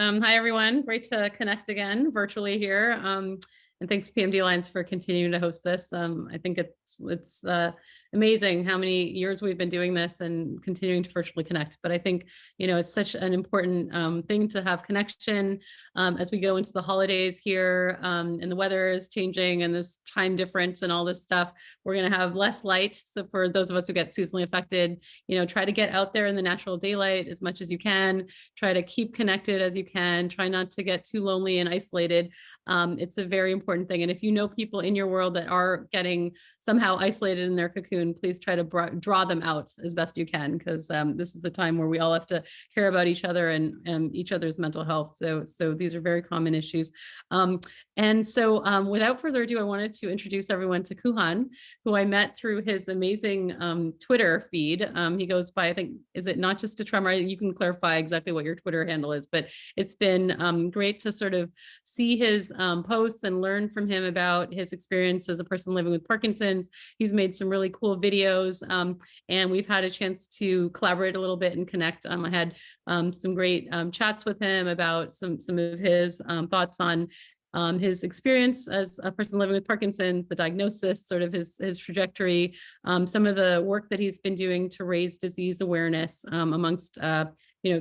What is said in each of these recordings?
Hi, everyone. Great to connect again virtually here. And thanks to PMD Alliance for continuing to host this. I think it's amazing how many years we've been doing this and continuing to virtually connect. But I think, it's such an important thing to have connection as we go into the holidays here, and the weather is changing and this time difference and all this stuff. We're going to have less light. So for those of us who get seasonally affected, try to get out there in the natural daylight as much as you can. Try to keep connected as you can. Try not to get too lonely and isolated. It's a very important thing. And if you know people in your world that are getting somehow isolated in their cocoon, please try to draw them out as best you can, because this is a time where we all have to care about each other and each other's mental health. So these are very common issues. And so without further ado, I wanted to introduce everyone to Kuhan, who I met through his amazing Twitter feed. He goes by, I think, is it Not Just a Tremor? You can clarify exactly what your Twitter handle is, but it's been great to sort of see his posts and learn from him about his experience as a person living with Parkinson's. He's made some really cool videos, and we've had a chance to collaborate a little bit and connect. I had some great chats with him about some of his thoughts on his experience as a person living with Parkinson's, the diagnosis, sort of his trajectory, some of the work that he's been doing to raise disease awareness amongst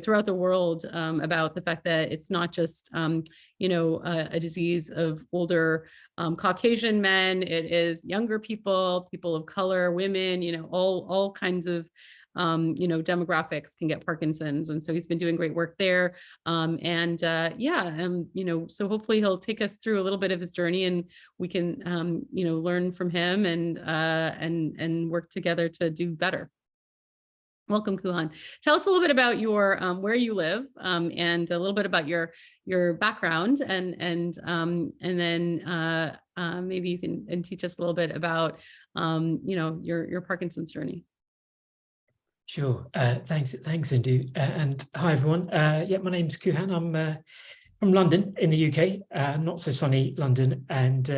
throughout the world, about the fact that it's not just a disease of older Caucasian men. It is younger people, people of color, women, all kinds of demographics can get Parkinson's. And so he's been doing great work there. So hopefully he'll take us through a little bit of his journey, and we can, learn from him and work together to do better. Welcome, Kuhan. Tell us a little bit about your where you live, and a little bit about your background, and then maybe you can teach us a little bit about your Parkinson's journey. Sure. Thanks, Indu. And hi, everyone. My name's Kuhan. I'm from London in the UK, not so sunny London, and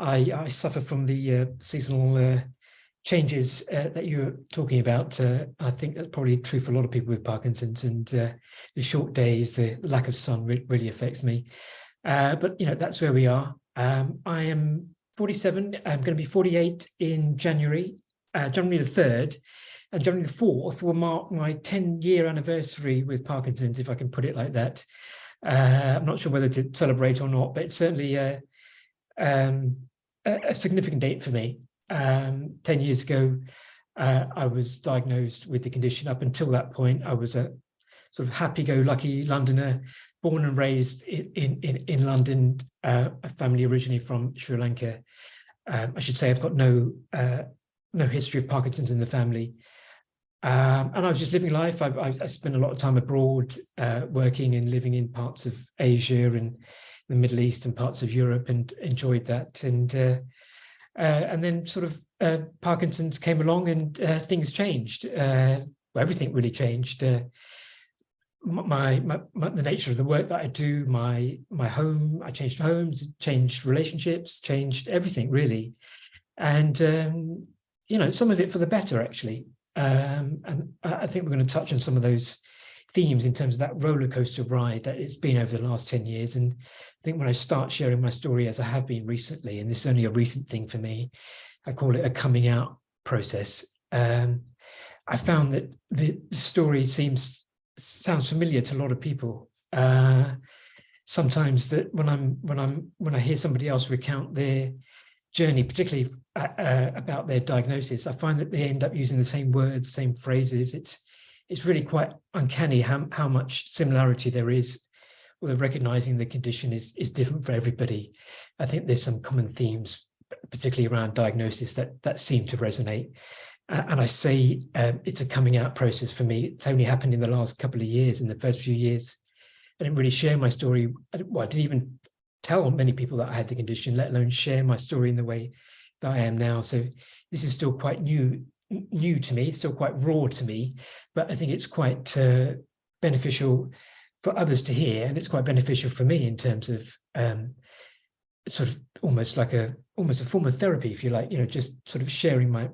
I suffer from the seasonal changes that you're talking about. I think that's probably true for a lot of people with Parkinson's, and the short days, the lack of sun really affects me. But that's where we are. I am 47. I'm going to be 48 in January the 3rd. And January the 4th will mark my 10-year anniversary with Parkinson's, if I can put it like that. I'm not sure whether to celebrate or not, but it's certainly a significant date for me. 10 years ago, I was diagnosed with the condition. Up until that point, I was a sort of happy-go-lucky Londoner, born and raised in London, a family originally from Sri Lanka. I should say I've got no history of Parkinson's in the family. And I was just living life. I spent a lot of time abroad, working and living in parts of Asia and the Middle East and parts of Europe, and enjoyed that. And then sort of Parkinson's came along, and things changed. Everything really changed. The nature of the work that I do, my home, I changed homes, changed relationships, changed everything really. And some of it for the better, actually. And I think we're going to touch on some of those themes in terms of that roller coaster ride that it's been over the last 10 years. And I think when I start sharing my story, as I have been recently, and this is only a recent thing for me, I call it a coming out process. I found that the story sounds familiar to a lot of people. Sometimes that when I hear somebody else recount their journey, particularly about their diagnosis, I find that they end up using the same words, same phrases. It's really quite uncanny how much similarity there is, although recognizing the condition is different for everybody. I think there's some common themes, particularly around diagnosis, that seem to resonate. And I say it's a coming out process for me. It's only happened in the last couple of years. In the first few years, I didn't really share my story. I didn't even tell many people that I had the condition, let alone share my story in the way that I am now. So this is still quite new to me, still quite raw to me, but I think it's quite beneficial for others to hear, and it's quite beneficial for me in terms of sort of almost a form of therapy, if you like, just sort of sharing my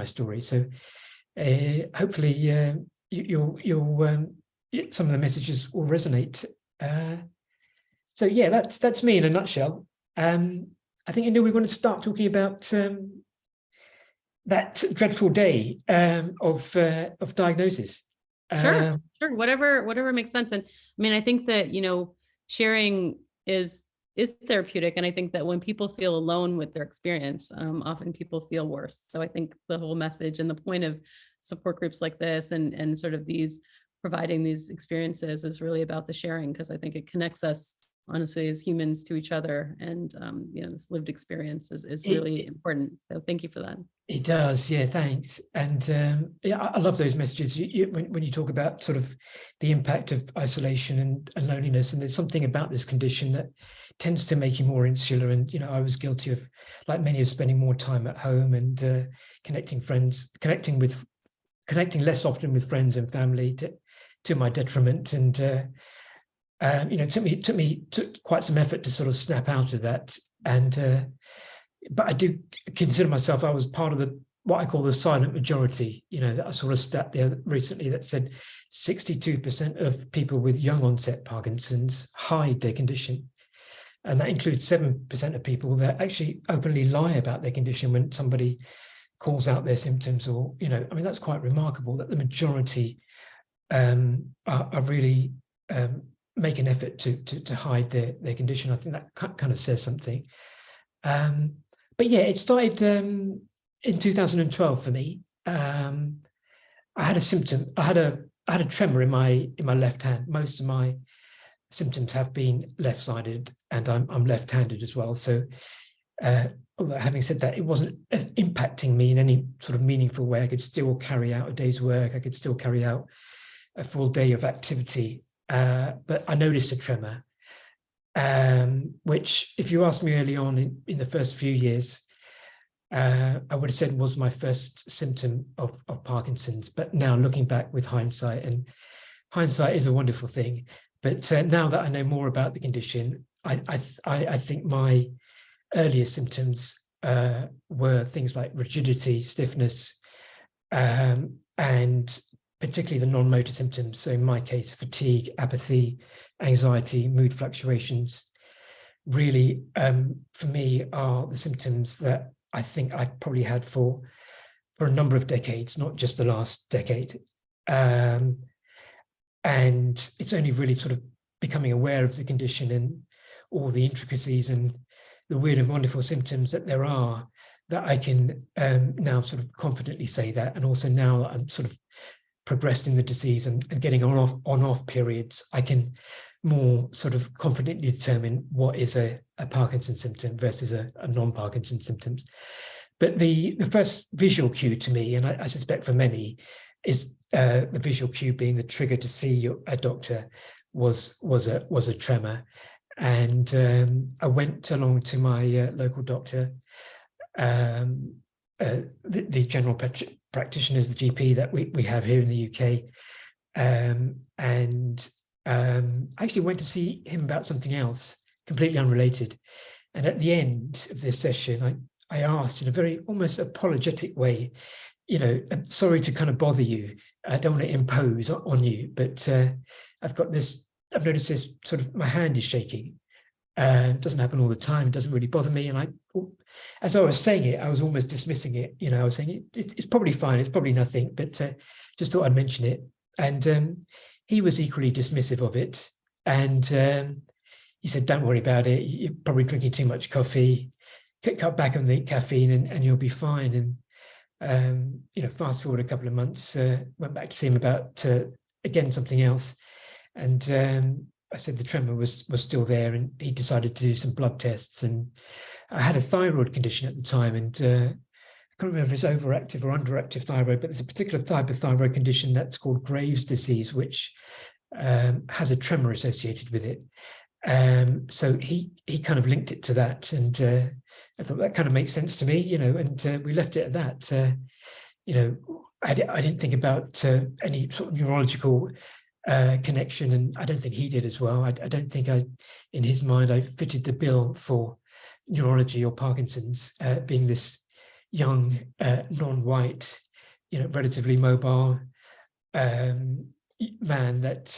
story. So hopefully you'll some of the messages will resonate So yeah, that's me in a nutshell. I think, Indu, we want to start talking about that dreadful day of diagnosis. Sure. Whatever makes sense. And I mean, I think that, sharing is therapeutic. And I think that when people feel alone with their experience, often people feel worse. So I think the whole message and the point of support groups like this and sort of providing these experiences is really about the sharing, because I think it connects us honestly as humans to each other. And, this lived experience is really important. So thank you for that. It does, yeah, thanks. And yeah, I love those messages when you talk about sort of the impact of isolation and loneliness. And there's something about this condition that tends to make you more insular. And, I was guilty of, like many, of spending more time at home and connecting less often with friends and family to my detriment. And, it took quite some effort to sort of snap out of that. And but I do consider myself, I was part of what I call the silent majority. I saw a stat there recently that said 62% of people with young onset Parkinson's hide their condition. And that includes 7% of people that actually openly lie about their condition when somebody calls out their symptoms, or, that's quite remarkable that the majority are really make an effort to hide their condition. I think that kind of says something. But yeah, it started in 2012 for me. I had a symptom. I had a tremor in my left hand. Most of my symptoms have been left-sided, and I'm left-handed as well. So, having said that, it wasn't impacting me in any sort of meaningful way. I could still carry out a day's work. I could still carry out a full day of activity. But I noticed a tremor. Which, if you asked me early on in the first few years, I would have said was my first symptom of Parkinson's. But now, looking back with hindsight, and hindsight is a wonderful thing, but now that I know more about the condition, I think my earlier symptoms were things like rigidity, stiffness, and particularly the non-motor symptoms. So in my case, fatigue, apathy, anxiety, mood fluctuations, really, for me, are the symptoms that I think I probably had for a number of decades, not just the last decade. And it's only really sort of becoming aware of the condition and all the intricacies and the weird and wonderful symptoms that there are, that I can now sort of confidently say that. And also now that I'm sort of progressed in the disease and getting on-off periods, I can more sort of confidently determine what is a Parkinson symptom versus a non-Parkinson symptoms. But the first visual cue to me, and I suspect for many, is the visual cue being the trigger to see a doctor, was a tremor. And I went along to my local doctor, the general practitioners, the GP that we have here in the UK, and actually went to see him about something else, completely unrelated. And at the end of this session, I asked in a very almost apologetic way, I'm sorry to kind of bother you. I don't want to impose on you, but I've noticed this sort of, my hand is shaking. It doesn't happen all the time. It doesn't really bother me. And as I was saying it, I was almost dismissing it. I was saying it's probably fine. It's probably nothing, but just thought I'd mention it. And he was equally dismissive of it. And he said, don't worry about it. You're probably drinking too much coffee. Cut back on the caffeine and you'll be fine. And, fast forward a couple of months, went back to see him about, again, something else. And I said the tremor was still there, and he decided to do some blood tests. And I had a thyroid condition at the time, and I can't remember if it's overactive or underactive thyroid, but there's a particular type of thyroid condition that's called Graves' disease, which has a tremor associated with it. So he kind of linked it to that, and I thought that kind of makes sense to me, and we left it at that. I didn't think about any sort of neurological connection, and I don't think he did as well. I don't think in his mind, I fitted the bill for neurology or Parkinson's, being this young, non-white, relatively mobile, man that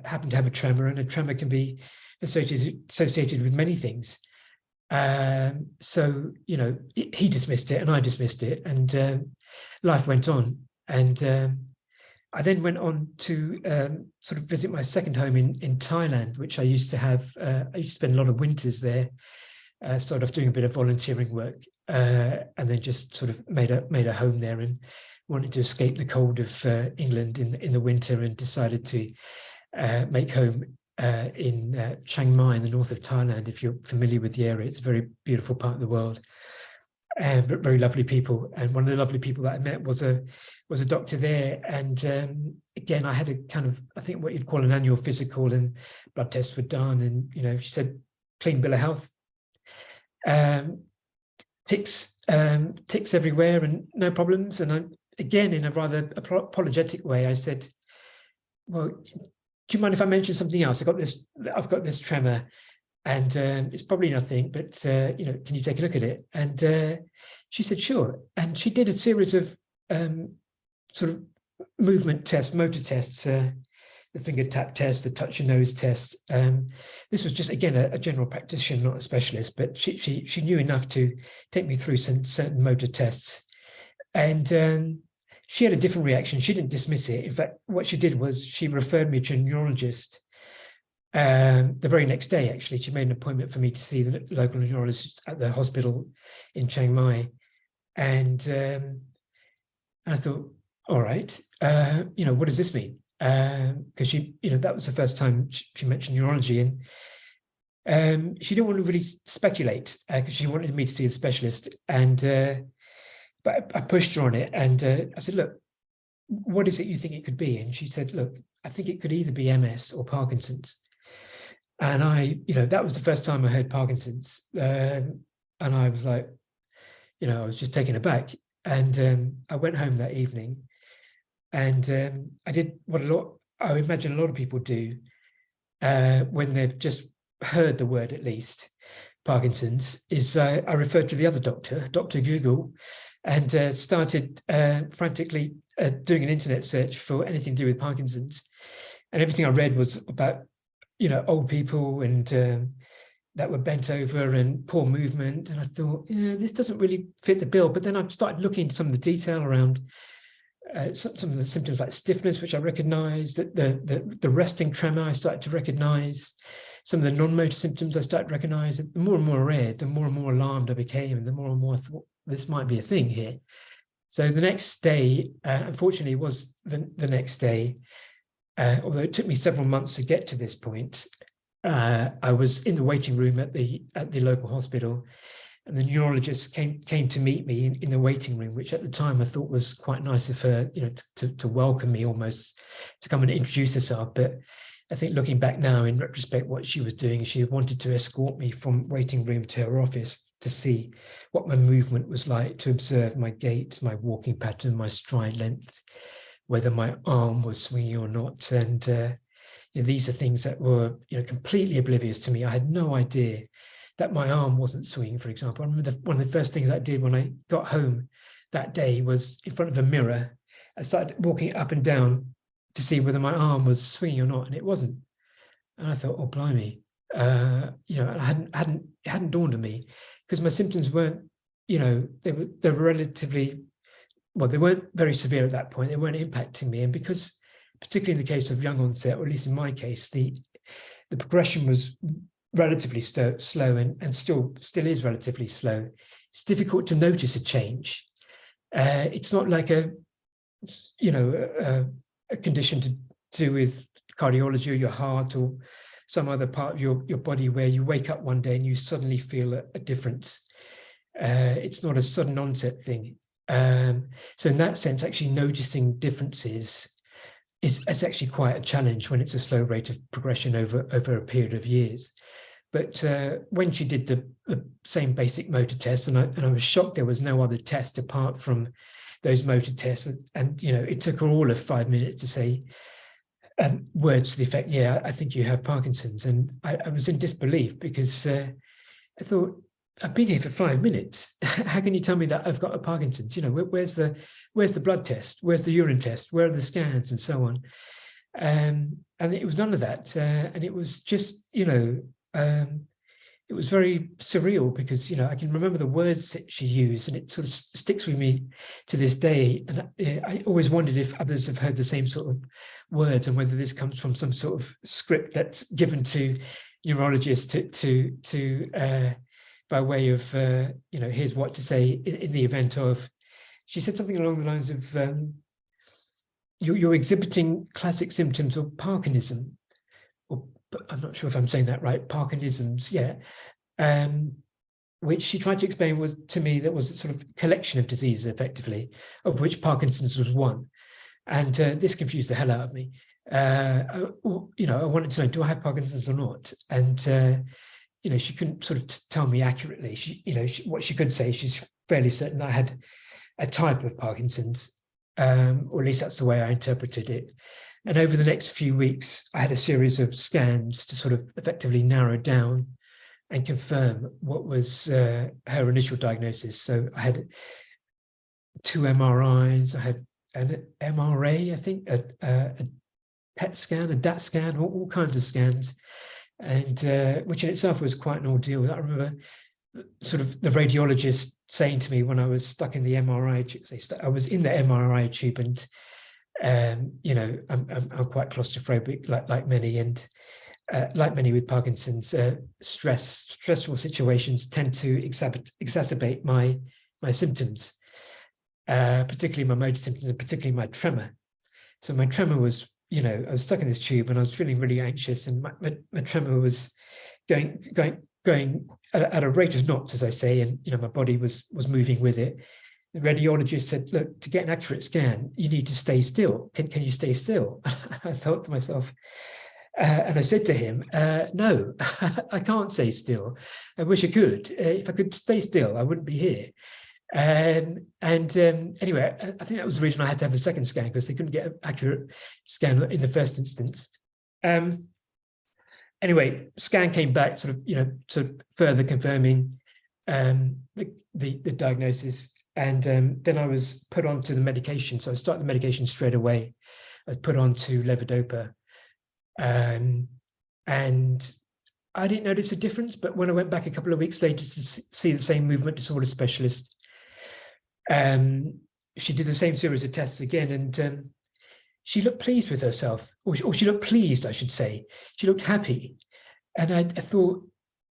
happened to have a tremor, and a tremor can be associated with many things. So he dismissed it and I dismissed it, and life went on. And I then went on to sort of visit my second home in Thailand, which I used to have. I used to spend a lot of winters there. Started off doing a bit of volunteering work, and then just sort of made a home there, and wanted to escape the cold of England in the winter, and decided to make home in Chiang Mai in the north of Thailand. If you're familiar with the area, it's a very beautiful part of the world, but very lovely people. And one of the lovely people that I met was a doctor there. And again, I had a kind of, I think what you'd call an annual physical, and blood tests were done. And she said, clean bill of health, ticks everywhere, and no problems. And I, again, in a rather apologetic way, I said, well, do you mind if I mention something else? I've got this tremor, and it's probably nothing, but can you take a look at it? And she said, sure. And she did a series of sort of movement tests, motor tests, the finger tap test, the touch your nose test. This was just, again, a general practitioner, not a specialist, but she knew enough to take me through some certain motor tests. And she had a different reaction. She didn't dismiss it. In fact, what she did was she referred me to a neurologist. The very next day, actually, she made an appointment for me to see the local neurologist at the hospital in Chiang Mai. And I thought, all right, what does this mean? Because she, that was the first time she mentioned neurology, and she didn't want to really speculate because she wanted me to see a specialist. And but I pushed her on it, and I said, look, what is it you think it could be? And she said, look, I think it could either be MS or Parkinson's. And that was the first time I heard Parkinson's. And I was like, I was just taken aback. And I went home that evening, and I did what I imagine a lot of people do when they've just heard the word, at least, Parkinson's, is I referred to the other doctor, Dr. Google, and started frantically doing an internet search for anything to do with Parkinson's. And everything I read was about, old people and that were bent over and poor movement. And I thought, this doesn't really fit the bill. But then I started looking into some of the detail around some of the symptoms like stiffness, which I recognized, the resting tremor I started to recognize, some of the non-motor symptoms I started to recognize. The more and more I read, the more and more alarmed I became, and the more and more I thought, this might be a thing here. So the next day, unfortunately, was the next day, although it took me several months to get to this point. I was in the waiting room at the local hospital, and the neurologist came to meet me in the waiting room, which at the time I thought was quite nice of her, to welcome me almost, to come and introduce herself. But I think looking back now in retrospect, what she was doing, she wanted to escort me from waiting room to her office to see what my movement was like, to observe my gait, my walking pattern, my stride length, whether my arm was swinging or not. And these are things that were completely oblivious to me. I had no idea that my arm wasn't swinging, for example. I remember one of the first things I did when I got home that day was in front of a mirror. I started walking up and down to see whether my arm was swinging or not, and it wasn't. And I thought, oh, blimey. It hadn't dawned on me, because my symptoms weren't, they were relatively, well, they weren't very severe at that point. They weren't impacting me. And because, particularly in the case of young onset, or at least in my case, the progression was relatively slow and still is relatively slow. It's difficult to notice a change. It's not like a condition to do with cardiology or your heart or some other part of your body where you wake up one day and you suddenly feel a difference. It's not a sudden onset thing. So in that sense, actually noticing differences is actually quite a challenge when it's a slow rate of progression over a period of years. But when she did the same basic motor test, and I was shocked there was no other test apart from those motor tests, and it took her all of 5 minutes to say words to the effect, yeah, I think you have Parkinson's. And I was in disbelief, because I thought, I've been here for 5 minutes. How can you tell me that I've got a Parkinson's? Where's the blood test? Where's the urine test? Where are the scans, and so on? And it was none of that. And it was just, it was very surreal because, I can remember the words that she used, and it sort of sticks with me to this day. And I always wondered if others have heard the same sort of words, and whether this comes from some sort of script that's given to neurologists by way of, here's what to say in the event of. She said something along the lines of, you're exhibiting classic symptoms of Parkinsonism, or I'm not sure if I'm saying that right, Parkinsonisms, yeah, which she tried to explain was to me that was a sort of collection of diseases, effectively, of which Parkinson's was one. And this confused the hell out of me. I wanted to know, do I have Parkinson's or not? And she couldn't sort of tell me accurately. What she could say, she's fairly certain I had a type of Parkinson's, or at least that's the way I interpreted it. And over the next few weeks, I had a series of scans to sort of effectively narrow down and confirm what was her initial diagnosis. So I had 2 MRIs, I had an MRA, I think, a PET scan, a DAT scan, all kinds of scans, and which in itself was quite an ordeal. I remember sort of the radiologist saying to me when I was stuck in the MRI tube, I was in the MRI tube, and I'm quite claustrophobic, like many, and like many with Parkinson's, stressful situations tend to exacerbate my symptoms, particularly my motor symptoms, and particularly my tremor. So my tremor was, I was stuck in this tube and I was feeling really anxious, and my tremor was going at a rate of knots, as I say, and my body was moving with it. The radiologist said, "Look, to get an accurate scan, you need to stay still. Can you stay still?" I thought to myself, and I said to him, "No, I can't stay still. I wish I could. If I could stay still, I wouldn't be here." Anyway, I think that was the reason I had to have a second scan, because they couldn't get an accurate scan in the first instance. Anyway, scan came back, sort of further confirming the diagnosis. And then I was put onto the medication. So I started the medication straight away. I was put onto levodopa. And I didn't notice a difference, but when I went back a couple of weeks later to see the same movement disorder specialist, she did the same series of tests again, and she looked pleased with herself, or she looked pleased, I should say. She looked happy. And I thought,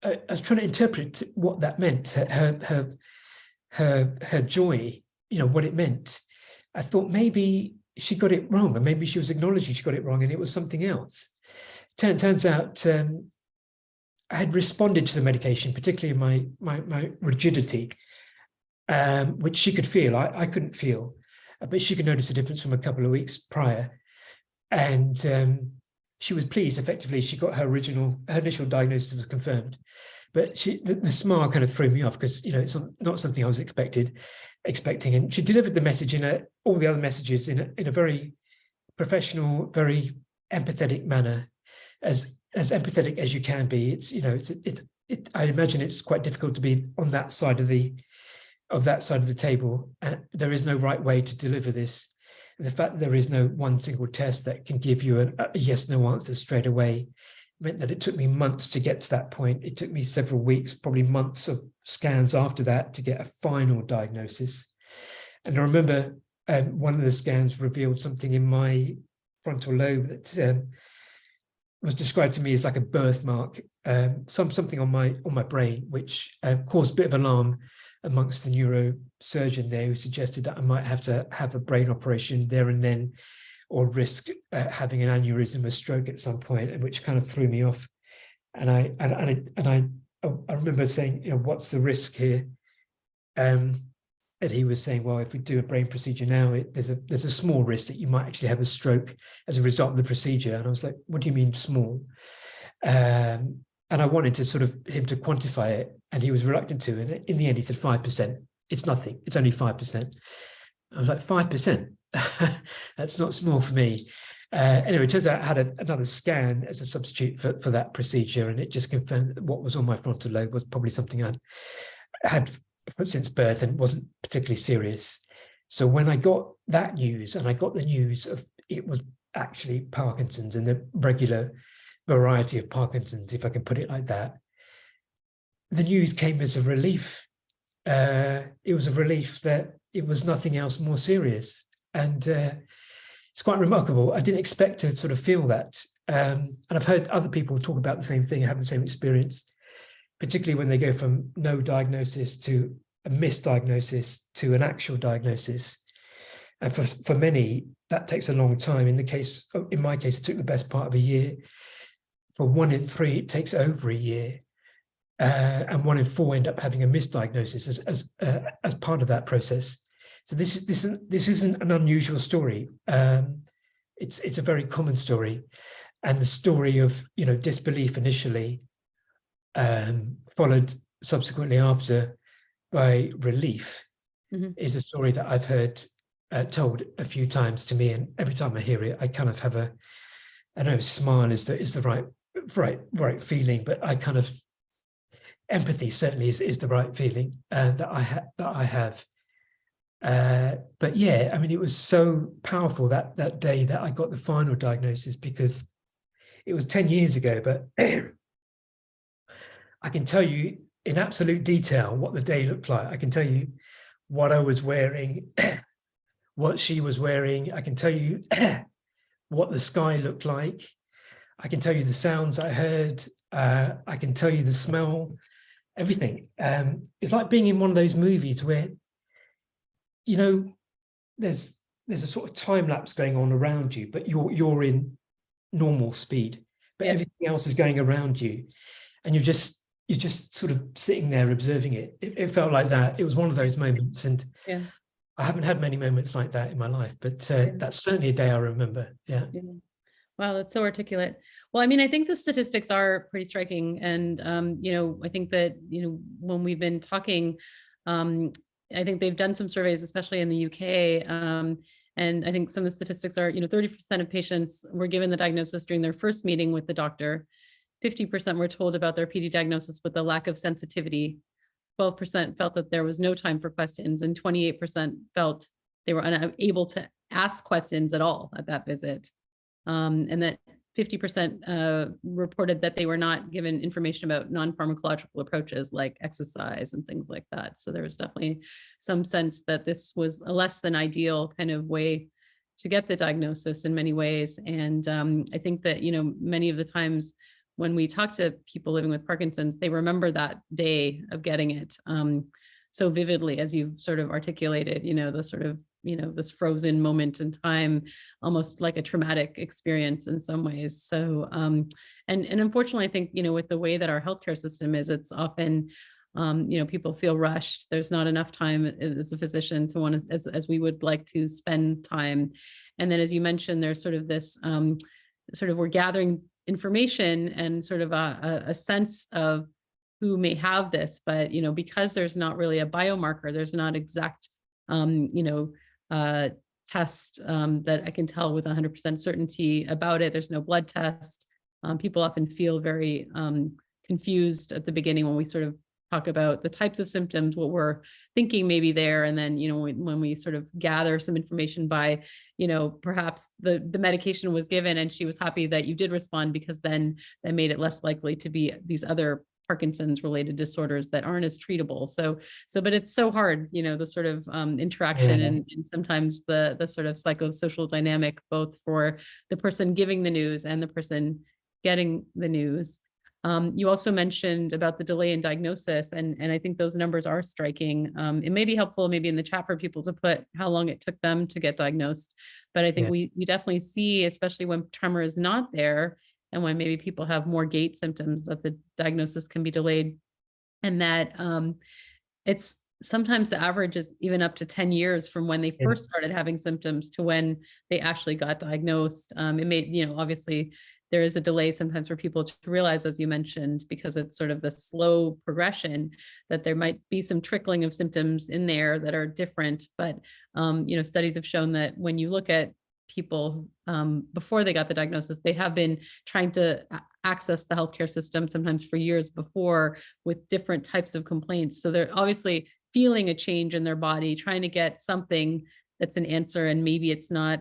I was trying to interpret what that meant, her joy, what it meant. I thought maybe she got it wrong, or maybe she was acknowledging she got it wrong and it was something else. Turns out I had responded to the medication, particularly my rigidity, which she could feel. I couldn't feel, but she could notice a difference from a couple of weeks prior. And she was pleased. Effectively, she got her initial diagnosis was confirmed. But the smile kind of threw me off, because it's not something I was expecting. And she delivered the message all the other messages in a very professional, very empathetic manner, as empathetic as you can be. I imagine it's quite difficult to be on that side of the table, and there is no right way to deliver this. And the fact that there is no one single test that can give you a yes/no answer straight away meant that it took me months to get to that point. It took me several weeks, probably months of scans after that to get a final diagnosis. And I remember one of the scans revealed something in my frontal lobe that was described to me as like a birthmark, something on my brain, which caused a bit of alarm amongst the neurosurgeon there, who suggested that I might have to have a brain operation there and then, or risk having an aneurysm, a stroke at some point, and which kind of threw me off. And I remember saying, what's the risk here? And he was saying, well, if we do a brain procedure now, there's a small risk that you might actually have a stroke as a result of the procedure. And I was like, what do you mean small? And I wanted to sort of him to quantify it, and he was reluctant to. And in the end, he said 5%. It's nothing. It's only 5%. I was like, 5%? That's not small for me. Anyway, it turns out I had another scan as a substitute for that procedure, and it just confirmed that what was on my frontal lobe was probably something I'd had since birth and wasn't particularly serious. So when I got that news, and I got the news of it was actually Parkinson's and the regular variety of Parkinson's, if I can put it like that, the news came as a relief. It was a relief that it was nothing else more serious. And it's quite remarkable. I didn't expect to sort of feel that. And I've heard other people talk about the same thing, have the same experience, particularly when they go from no diagnosis to a misdiagnosis to an actual diagnosis. And for many, that takes a long time. In my case, it took the best part of a year. For 1 in 3, it takes over a year. And 1 in 4 end up having a misdiagnosis as part of that process. So this isn't an unusual story. It's a very common story, and the story of disbelief initially, followed subsequently after by relief, is a story that I've heard told a few times to me, and every time I hear it, I kind of have I don't know if smile is the right feeling, but I kind of empathy certainly is the right feeling that I have. But yeah, I mean, it was so powerful that day that I got the final diagnosis, because it was 10 years ago, but I can tell you in absolute detail what the day looked like. I can tell you what I was wearing, what she was wearing. I can tell you what the sky looked like. I can tell you the sounds I heard. I can tell you the smell, everything. It's like being in one of those movies where, there's a sort of time lapse going on around you, but you're in normal speed, but everything else is going around you, and you're just sort of sitting there observing it. It felt like that. It was one of those moments, and I haven't had many moments like that in my life, but that's certainly a day I remember. Yeah. Wow, that's so articulate. Well, I mean, I think the statistics are pretty striking, and I think that when we've been talking, I think they've done some surveys, especially in the UK, and I think some of the statistics are 30% of patients were given the diagnosis during their first meeting with the doctor. 50% were told about their PD diagnosis with a lack of sensitivity. 12% felt that there was no time for questions, and 28% felt they were unable to ask questions at all at that visit. And that 50% reported that they were not given information about non-pharmacological approaches like exercise and things like that. So there was definitely some sense that this was a less than ideal kind of way to get the diagnosis in many ways. And I think that, many of the times when we talk to people living with Parkinson's, they remember that day of getting it so vividly, as you've sort of articulated, the sort of, this frozen moment in time, almost like a traumatic experience in some ways. So, and unfortunately, I think, with the way that our healthcare system is, it's often, people feel rushed. There's not enough time as a physician to want to, as we would like to spend time. And then, as you mentioned, there's sort of this, we're gathering information and sort of a sense of who may have this, but, because there's not really a biomarker, there's not exact, test that I can tell with 100% certainty about it. There's no blood test. People often feel very confused at the beginning when we sort of talk about the types of symptoms, what we're thinking maybe there. And then, when we sort of gather some information by, perhaps the medication was given and she was happy that you did respond, because then that made it less likely to be these other Parkinson's related disorders that aren't as treatable. So, but it's so hard, the sort of interaction and sometimes the sort of psychosocial dynamic, both for the person giving the news and the person getting the news. You also mentioned about the delay in diagnosis, and I think those numbers are striking. It may be helpful maybe in the chat for people to put how long it took them to get diagnosed, but I think we definitely see, especially when tremor is not there, and when maybe people have more gait symptoms, that the diagnosis can be delayed, and that it's sometimes the average is even up to 10 years from when they first started having symptoms to when they actually got diagnosed. It may, obviously there is a delay sometimes for people to realize, as you mentioned, because it's sort of the slow progression, that there might be some trickling of symptoms in there that are different. But, studies have shown that when you look at people before they got the diagnosis, they have been trying to access the healthcare system sometimes for years before with different types of complaints. So they're obviously feeling a change in their body, trying to get something that's an answer, and maybe it's not,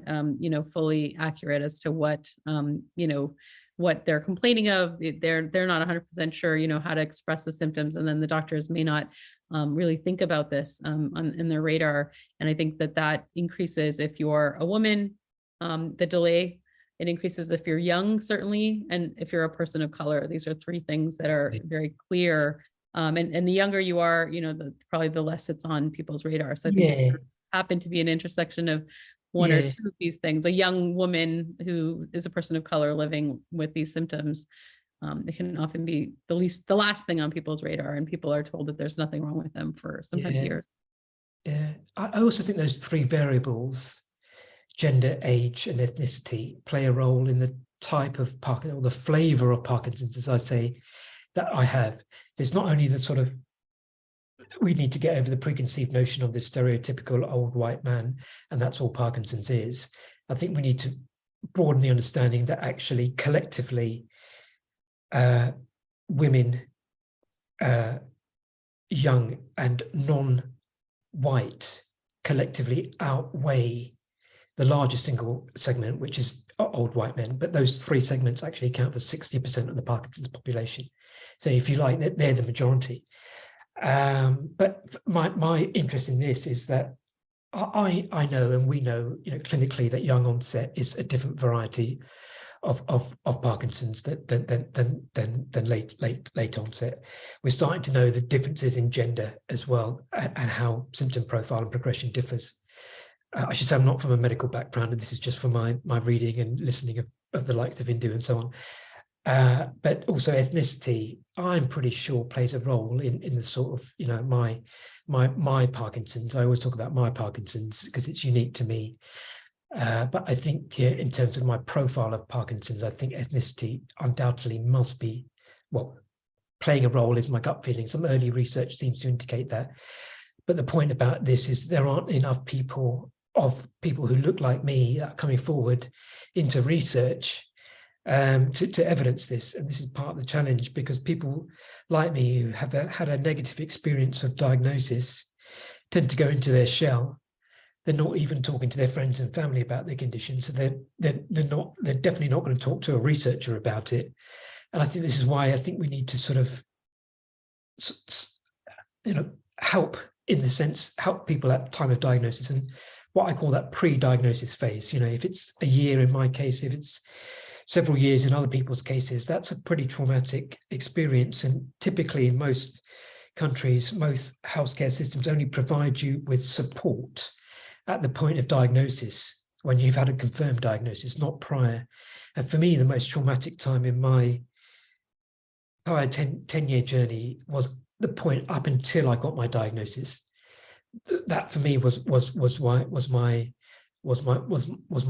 fully accurate as to what, what they're complaining of. They're not 100% sure, how to express the symptoms, and then the doctors may not really think about this in their radar. And I think that increases if you're a woman, the delay. It increases if you're young, certainly, and if you're a person of color. These are three things that are very clear. And the younger you are, probably the less it's on people's radar. So I think if you happen to be an intersection of one or two of these things, a young woman who is a person of color living with these symptoms, it can often be the last thing on people's radar, and people are told that there's nothing wrong with them for sometimes years. Yeah, I also think those three variables, gender, age, and ethnicity, play a role in the type of Parkinson, or the flavor of Parkinson's, as I say, that I have. It's not only the sort of, we need to get over the preconceived notion of this stereotypical old white man, and that's all Parkinson's is. I think we need to broaden the understanding that actually collectively women, young and non-white, collectively outweigh the largest single segment, which is old white men. But those three segments actually account for 60% of the Parkinson's population. So if you like, they're the majority. But my interest in this is that I know, and we know, clinically, that young onset is a different variety of Parkinson's than late onset. We're starting to know the differences in gender as well, and how symptom profile and progression differs. I should say I'm not from a medical background, and this is just from my reading and listening of the likes of Indu and so on. But also ethnicity, I'm pretty sure, plays a role in the sort of, my Parkinson's. I always talk about my Parkinson's because it's unique to me. But I think in terms of my profile of Parkinson's, I think ethnicity undoubtedly must be, playing a role, is my gut feeling. Some early research seems to indicate that. But the point about this is there aren't enough people who look like me that are coming forward into research to evidence this. And this is part of the challenge, because people like me who have had a negative experience of diagnosis tend to go into their shell. They're not even talking to their friends and family about their condition. So they're definitely not going to talk to a researcher about it. And I think this is why I think we need to sort of, help, in the sense, help people at time of diagnosis, and what I call that pre-diagnosis phase. If it's a year in my case, if it's several years in other people's cases, that's a pretty traumatic experience. And typically in most countries, most healthcare systems only provide you with support at the point of diagnosis, when you've had a confirmed diagnosis, not prior. And for me, the most traumatic time in my 10-year journey was the point up until I got my diagnosis. That for me was my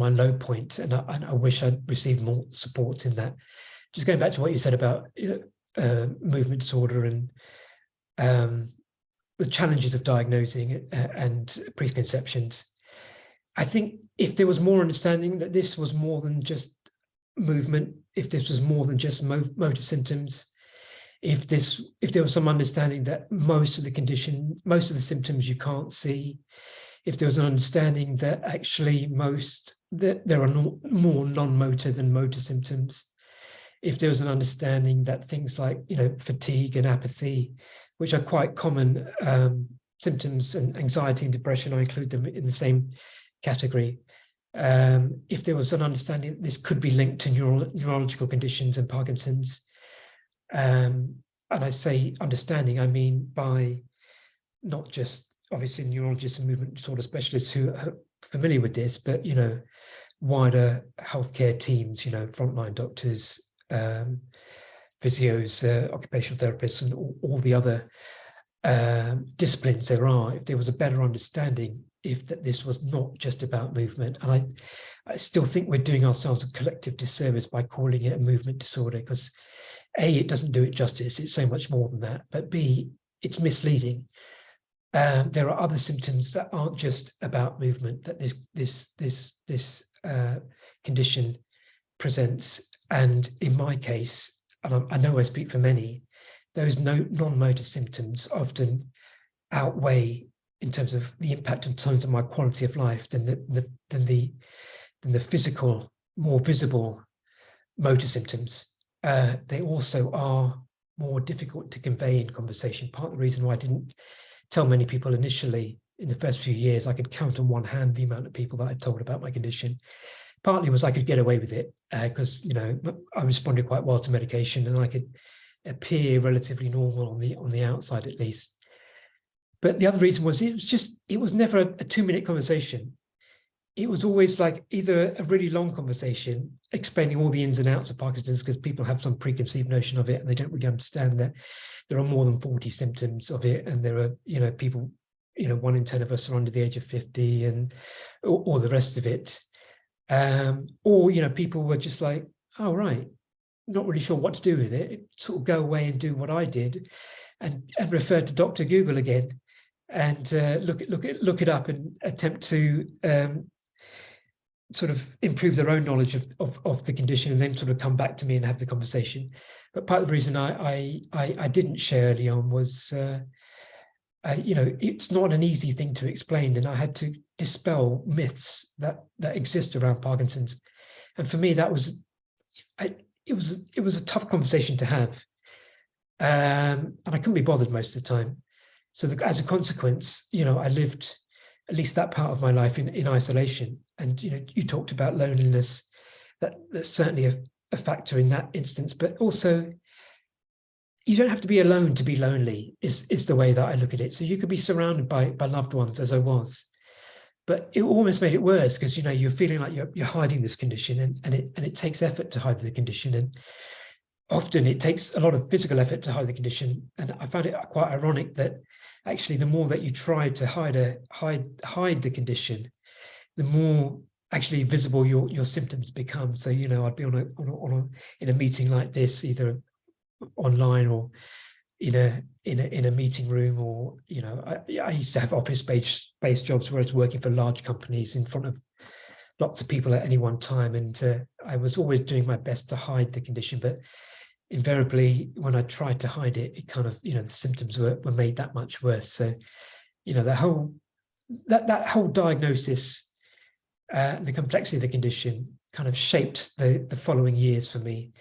low point, and I wish I'd received more support in that. Just going back to what you said about movement disorder and the challenges of diagnosing and preconceptions. I think if there was more understanding that this was more than just movement, if this was more than just motor symptoms, if there was some understanding that most of the symptoms you can't see, if there was an understanding that actually there are more non-motor than motor symptoms, if there was an understanding that things like fatigue and apathy, which are quite common symptoms, and anxiety and depression, I include them in the same category. If there was an understanding that this could be linked to neurological conditions and Parkinson's, and I say understanding, I mean by not just obviously neurologists and movement disorder specialists who are familiar with this, but wider healthcare teams, frontline doctors, physios, occupational therapists, and all the other disciplines there are. If there was a better understanding, that this was not just about movement. And I still think we're doing ourselves a collective disservice by calling it a movement disorder, because A, it doesn't do it justice, it's so much more than that, but B, it's misleading. There are other symptoms that aren't just about movement that this condition presents. And in my case, and I know I speak for many, those non-motor symptoms often outweigh in terms of the impact in terms of my quality of life than the physical, more visible motor symptoms. They also are more difficult to convey in conversation. Part of the reason why I didn't tell many people initially in the first few years, I could count on one hand the amount of people that I told about my condition. Partly was I could get away with it because I responded quite well to medication, and I could appear relatively normal on the outside at least. But the other reason was it was never a 2-minute conversation. It was always like either a really long conversation explaining all the ins and outs of Parkinson's, because people have some preconceived notion of it and they don't really understand that there are more than 40 symptoms of it, and there are people, 1 in 10 of us are under the age of 50, and all the rest of it. Or people were just like, oh right, not really sure what to do with it, sort of go away and do what I did, and refer to Dr. Google again, and look it up and attempt to sort of improve their own knowledge of the condition, and then sort of come back to me and have the conversation. But part of the reason I didn't share early on was it's not an easy thing to explain, and I had to dispel myths that exist around Parkinson's. And for me, that was it was a tough conversation to have, and I couldn't be bothered most of the time. So as a consequence, I lived at least that part of my life in isolation. And you talked about loneliness. That's certainly a factor in that instance, but also you don't have to be alone to be lonely is the way that I look at it. So you could be surrounded by loved ones, as I was, but it almost made it worse because you're feeling like you're hiding this condition, and it takes effort to hide the condition, and often it takes a lot of physical effort to hide the condition. And I found it quite ironic that actually the more that you try to hide the condition, the more actually visible your symptoms become. So I'd be in a meeting like this, either online or in a meeting room, or I used to have office-based jobs where I was working for large companies in front of lots of people at any one time, and I was always doing my best to hide the condition, but invariably when I tried to hide it, it kind of the symptoms were made that much worse. So the whole that whole diagnosis, the complexity of the condition kind of shaped the following years for me,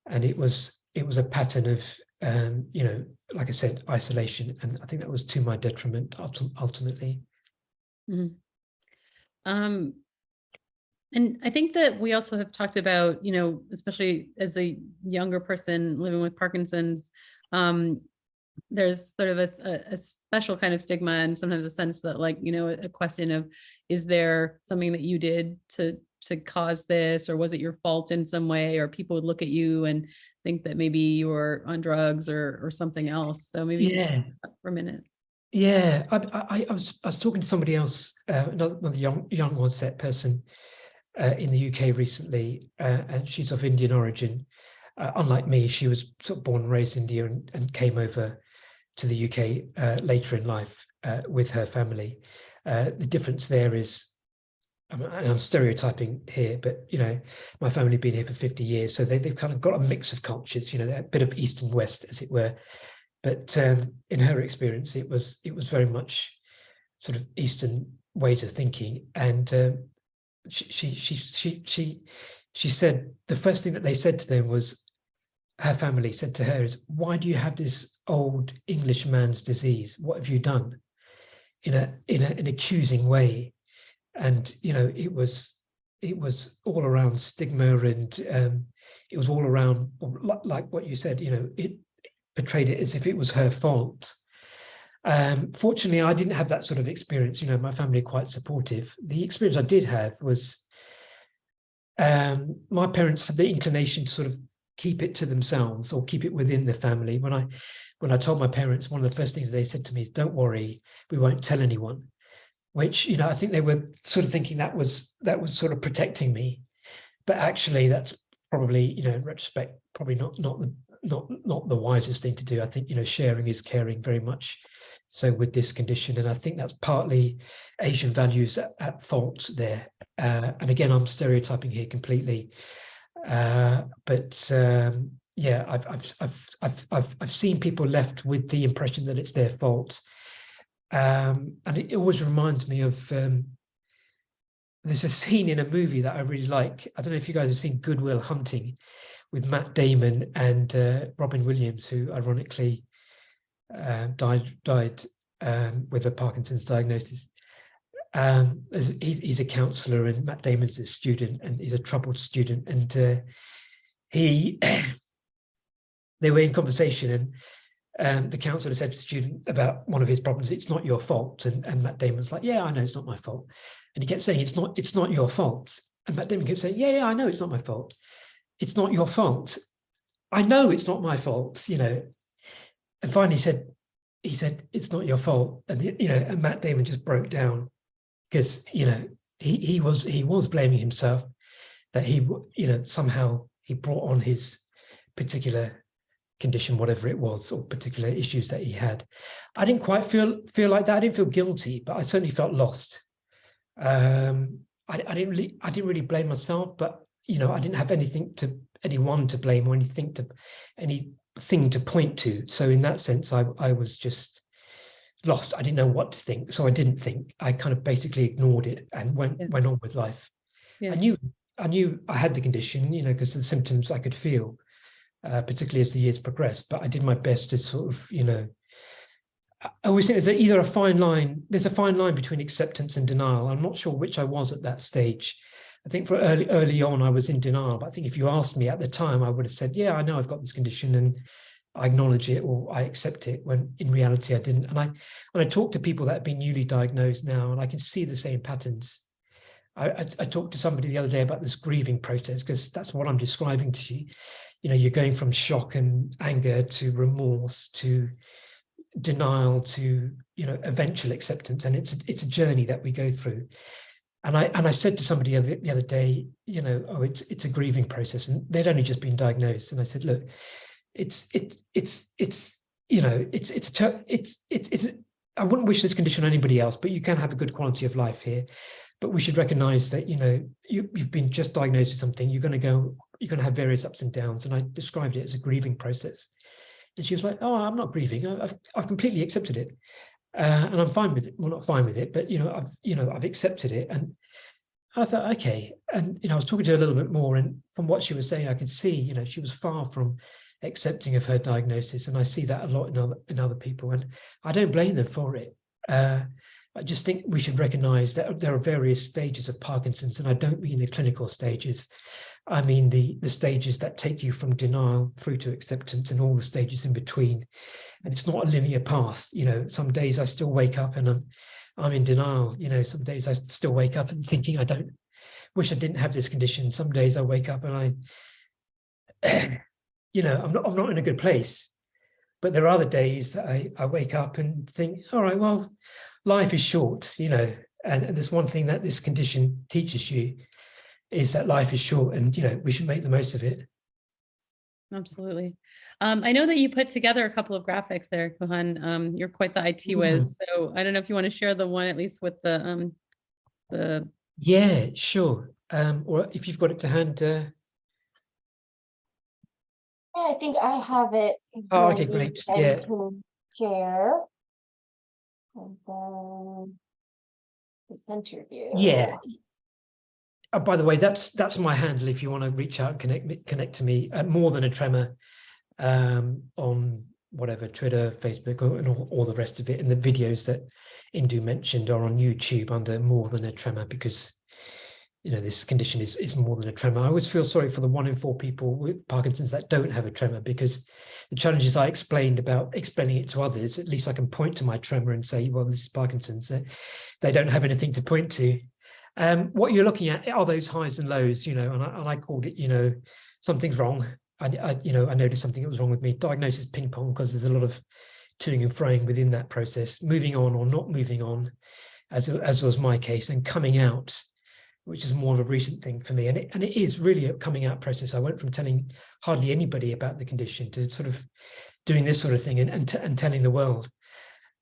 and it was a pattern of like I said, isolation, and I think that was to my detriment ultimately. Mm-hmm. And I think that we also have talked about, especially as a younger person living with Parkinson's, there's sort of a special kind of stigma, and sometimes a sense that a question of, is there something that you did to cause this, or was it your fault in some way, or people would look at you and think that maybe you were on drugs or something else. So maybe you can speak to that for a minute. Yeah, I was talking to somebody else, another young onset person in the UK recently, and she's of Indian origin. Unlike me, she was sort of born and raised in India and came over to the UK later in life with her family. The difference there is, I'm stereotyping here, but my family have been here for 50 years, so they've kind of got a mix of cultures, a bit of East and West, as it were. But in her experience, it was very much sort of Eastern ways of thinking, and she said the first thing that they said to them was, her family said to her, is, why do you have this old English man's disease? What have you done? In an accusing way. And it was all around stigma, and it was all around, like what you said, it portrayed it as if it was her fault. Fortunately, I didn't have that sort of experience. My family are quite supportive. The experience I did have was my parents had the inclination to sort of keep it to themselves or keep it within the family. When I told my parents, one of the first things they said to me is, "Don't worry, we won't tell anyone." Which I think they were sort of thinking that was sort of protecting me, but actually that's probably in retrospect probably not the wisest thing to do. I think sharing is caring very much so with this condition, and I think that's partly Asian values at fault there. And again, I'm stereotyping here completely, but yeah, I've seen people left with the impression that it's their fault. And it always reminds me of, there's a scene in a movie that I really like. I don't know if you guys have seen Good Will Hunting with Matt Damon and Robin Williams, who ironically died with a Parkinson's diagnosis. He's a counselor and Matt Damon's a student, and he's a troubled student. And they were in conversation, and the counselor said to the student about one of his problems, "It's not your fault." And Matt Damon's like, "Yeah, I know it's not my fault." And he kept saying, it's not your fault. And Matt Damon kept saying, yeah, I know it's not my fault. It's not your fault. I know it's not my fault, And finally he said, "It's not your fault." And, and Matt Damon just broke down because, he was blaming himself that somehow he brought on his particular condition, whatever it was, or particular issues that he had. I didn't quite feel like that. I didn't feel guilty, but I certainly felt lost. I didn't really blame myself, but I didn't have anyone to blame or anything to point to. So in that sense, I was just lost. I didn't know what to think, so I didn't think. I kind of basically ignored it and went on with life. Yeah. I knew I had the condition, because of the symptoms I could feel, particularly as the years progressed. But I did my best to sort of, I always think there's either a fine line between acceptance and denial. I'm not sure which I was at that stage. I think for early on, I was in denial. But I think if you asked me at the time, I would have said, yeah, I know I've got this condition and I acknowledge it or I accept it, when in reality I didn't. And I talk to people that have been newly diagnosed now, and I can see the same patterns. I talked to somebody the other day about this grieving process, because that's what I'm describing to you. You're going from shock and anger to remorse to denial to eventual acceptance, and it's a journey that we go through. And I said to somebody the other day, it's a grieving process, and they'd only just been diagnosed, and I said, look, I wouldn't wish this condition on anybody else, but you can have a good quality of life here. But we should recognize that you've been just diagnosed with something. You're going to have various ups and downs, and I described it as a grieving process. And she was like, "Oh, I'm not grieving. I've completely accepted it, and I'm fine with it. Well, not fine with it, but I've accepted it." And I thought, okay. And I was talking to her a little bit more, and from what she was saying, I could see, she was far from accepting of her diagnosis, and I see that a lot in other people, and I don't blame them for it. I just think we should recognize that there are various stages of Parkinson's, and I don't mean the clinical stages. I mean the stages that take you from denial through to acceptance, and all the stages in between. And it's not a linear path. Some days I still wake up and I'm in denial. Some days I still wake up and thinking I wish I didn't have this condition. Some days I wake up and I'm not in a good place. But there are other days that I wake up and think, all right, well, life is short, and there's one thing that this condition teaches you is that life is short, and we should make the most of it. Absolutely. I know that you put together a couple of graphics there, Kuhan. You're quite the IT whiz, so I don't know if you want to share the one at least with the. Yeah, sure. Or if you've got it to hand. I think I have it. Oh, okay, great. Yeah. To share. And then the center view. Yeah. Oh, by the way, that's my handle if you want to reach out and connect to me. More Than a Tremor, on whatever, Twitter, Facebook, and all the rest of it. And the videos that Indu mentioned are on YouTube under More Than a Tremor, because this condition is more than a tremor. I always feel sorry for the 1 in 4 people with Parkinson's that don't have a tremor, because the challenges I explained about explaining it to others, at least I can point to my tremor and say, well, this is Parkinson's. They don't have anything to point to. What you're looking at are those highs and lows, and I called it, something's wrong. I noticed something that was wrong with me. Diagnosis ping pong, because there's a lot of toing and froing within that process, moving on or not moving on, as was my case, and coming out, which is more of a recent thing for me. And it is really a coming out process. I went from telling hardly anybody about the condition to sort of doing this sort of thing and telling the world.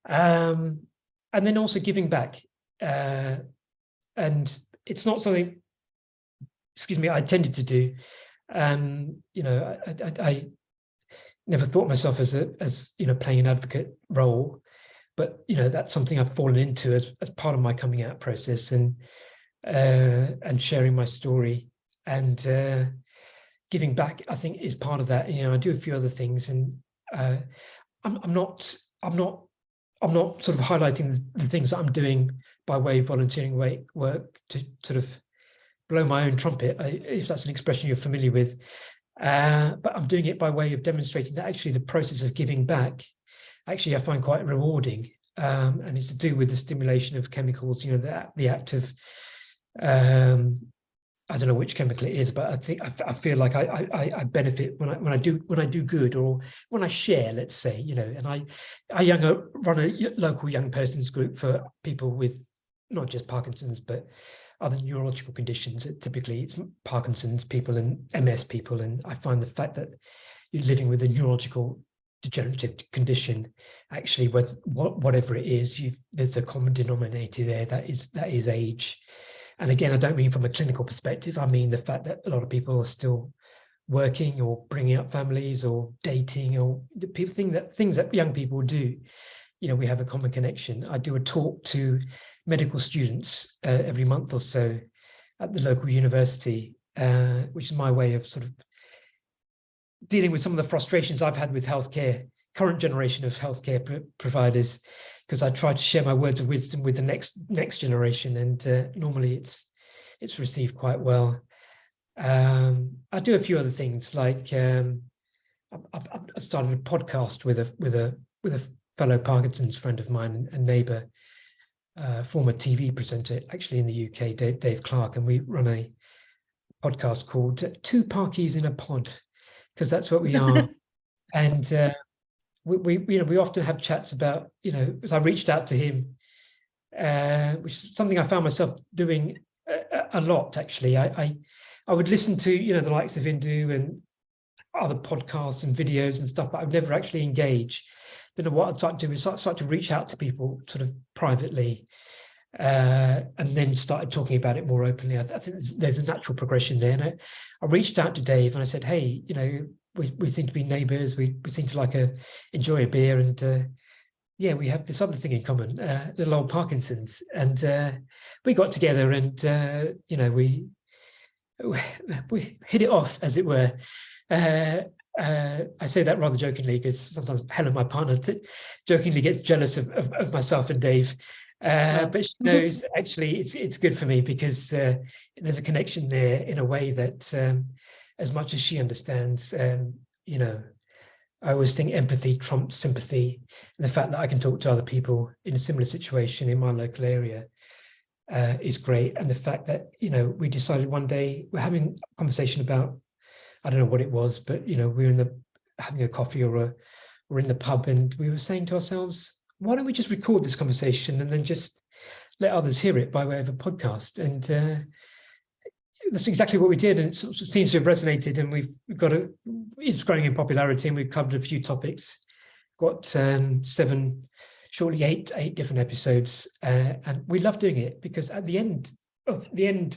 And then also giving back. And it's not something, I tended to do. I never thought myself as playing an advocate role. but that's something I've fallen into as part of my coming out process, and sharing my story, and giving back, I think, is part of that. I do a few other things, and I'm not sort of highlighting the things that I'm doing by way of volunteering work to sort of blow my own trumpet, if that's an expression you're familiar with. But I'm doing it by way of demonstrating that actually the process of giving back, actually I find quite rewarding, and it's to do with the stimulation of chemicals. The act of, I don't know which chemical it is, but I feel like I benefit when I do good, or when I share, let's say, and I run a local young persons group for people with not just Parkinson's, but other neurological conditions. Typically it's Parkinson's people and MS people, and I find the fact that you're living with a neurological degenerative condition, actually, with whatever it is, there's a common denominator there, that is age. And again, I don't mean from a clinical perspective. I mean the fact that a lot of people are still working or bringing up families or dating, or the things that young people do. We have a common connection. I do a talk to medical students every month or so at the local university, which is my way of sort of dealing with some of the frustrations I've had with healthcare, current generation of healthcare providers, because I try to share my words of wisdom with the next generation, and normally it's received quite well. I do a few other things, like I started a podcast with a fellow Parkinson's friend of mine and neighbour, former TV presenter, actually in the UK, Dave Clark, and we run a podcast called Two Parkies in a Pod, because that's what we are. And we often have chats about, as I reached out to him, which is something I found myself doing a lot, actually. I would listen to, the likes of Indu and other podcasts and videos and stuff, but I would never actually engage. Then what I'd start to do is start to reach out to people sort of privately, and then started talking about it more openly. I think there's a natural progression there. And I reached out to Dave and I said, hey, we seem to be neighbours. We seem to enjoy a beer, and we have this other thing in common, little old Parkinson's. And we got together, and we hit it off, as it were. I say that rather jokingly, because sometimes Helen, my partner, jokingly gets jealous of myself and Dave. But she knows actually it's good for me, because there's a connection there in a way that, as much as she understands, I always think empathy trumps sympathy, and the fact that I can talk to other people in a similar situation in my local area is great. And the fact that, we decided one day, we're having a conversation about, I don't know what it was, but, we were having a coffee, or we're in the pub, and we were saying to ourselves, why don't we just record this conversation and then just let others hear it by way of a podcast? And that's exactly what we did, and it sort of seems to have resonated, and it's growing in popularity, and we've covered a few topics, got 7, shortly 8 different episodes, and we love doing it, because at the end,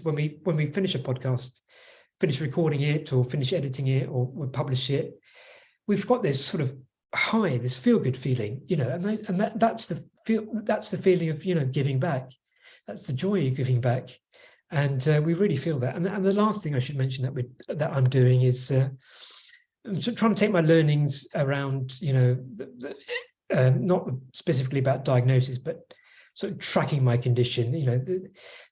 when we finish a podcast, finish recording it or finish editing it or we publish it, we've got this sort of high, this feel-good feeling, and that's the feeling of, giving back. That's the joy of giving back. And we really feel that. And the last thing I should mention that I'm doing is I'm trying to take my learnings around, not specifically about diagnosis, but sort of tracking my condition.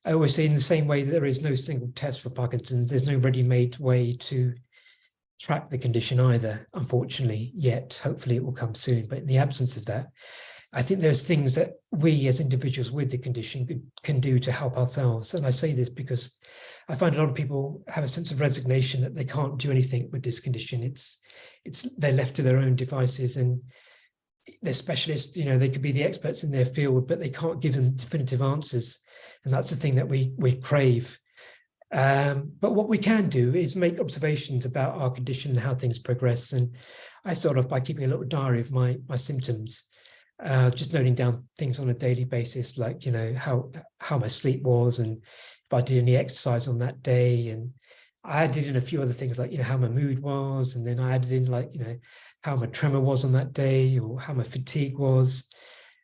I always say, in the same way that there is no single test for Parkinson's, there's no ready-made way to track the condition either, unfortunately, yet. Hopefully it will come soon. But in the absence of that, I think there's things that we as individuals with the condition can do to help ourselves. And I say this because I find a lot of people have a sense of resignation that they can't do anything with this condition. They're left to their own devices, and they're specialists, they could be the experts in their field, but they can't give them definitive answers. And that's the thing that we crave. But what we can do is make observations about our condition and how things progress. And I start off by keeping a little diary of my symptoms, just noting down things on a daily basis, like, how my sleep was, and if I did any exercise on that day. And I added in a few other things, like, how my mood was. And then I added in, like, how my tremor was on that day, or how my fatigue was.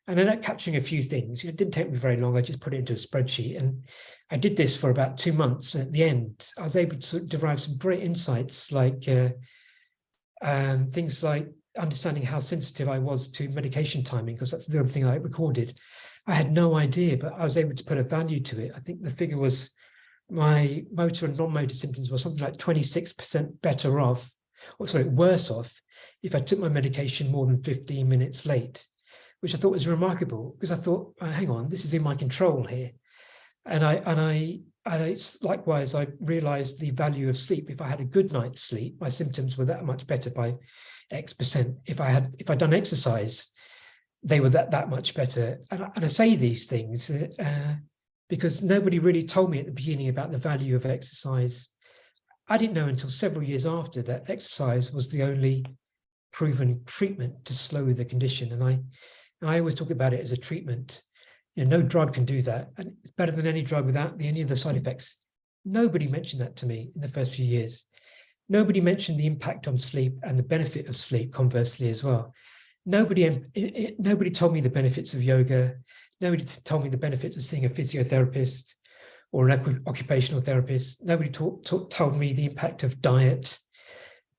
And I ended up capturing a few things. It didn't take me very long. I just put it into a spreadsheet, and I did this for about 2 months. And at the end, I was able to derive some great insights, like things like understanding how sensitive I was to medication timing, because that's the other thing I recorded. I had no idea, but I was able to put a value to it. I think the figure was my motor and non-motor symptoms were something like 26% better off, or sorry, worse off, if I took my medication more than 15 minutes late, which I thought was remarkable, because I thought, hang on, this is in my control here. And likewise, I realized the value of sleep. If I had a good night's sleep, my symptoms were that much better by X%. If I'd done exercise, they were that much better. And I say these things because nobody really told me at the beginning about the value of exercise. I didn't know until several years after that exercise was the only proven treatment to slow the condition. And I always talk about it as a treatment. No drug can do that. And it's better than any drug without any of the side effects. Nobody mentioned that to me in the first few years. Nobody mentioned the impact on sleep and the benefit of sleep, conversely, as well. Nobody told me the benefits of yoga. Nobody told me the benefits of seeing a physiotherapist or an occupational therapist. Nobody told me the impact of diet.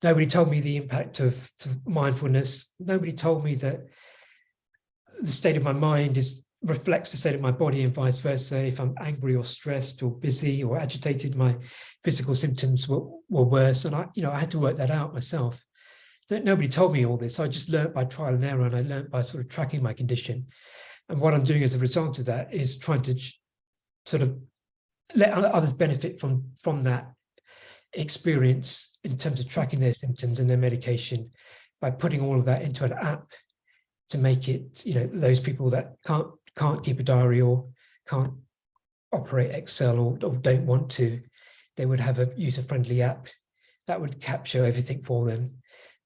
Nobody told me the impact of mindfulness. Nobody told me that the state of my mind reflects the state of my body and vice versa. If I'm angry or stressed or busy or agitated, my physical symptoms were worse. And I had to work that out myself. Nobody told me all this. I just learned by trial and error, and I learned by sort of tracking my condition. And what I'm doing as a result of that is trying to sort of let others benefit from that experience in terms of tracking their symptoms and their medication by putting all of that into an app to make it, those people that can't keep a diary or can't operate Excel or don't want to, they would have a user-friendly app that would capture everything for them,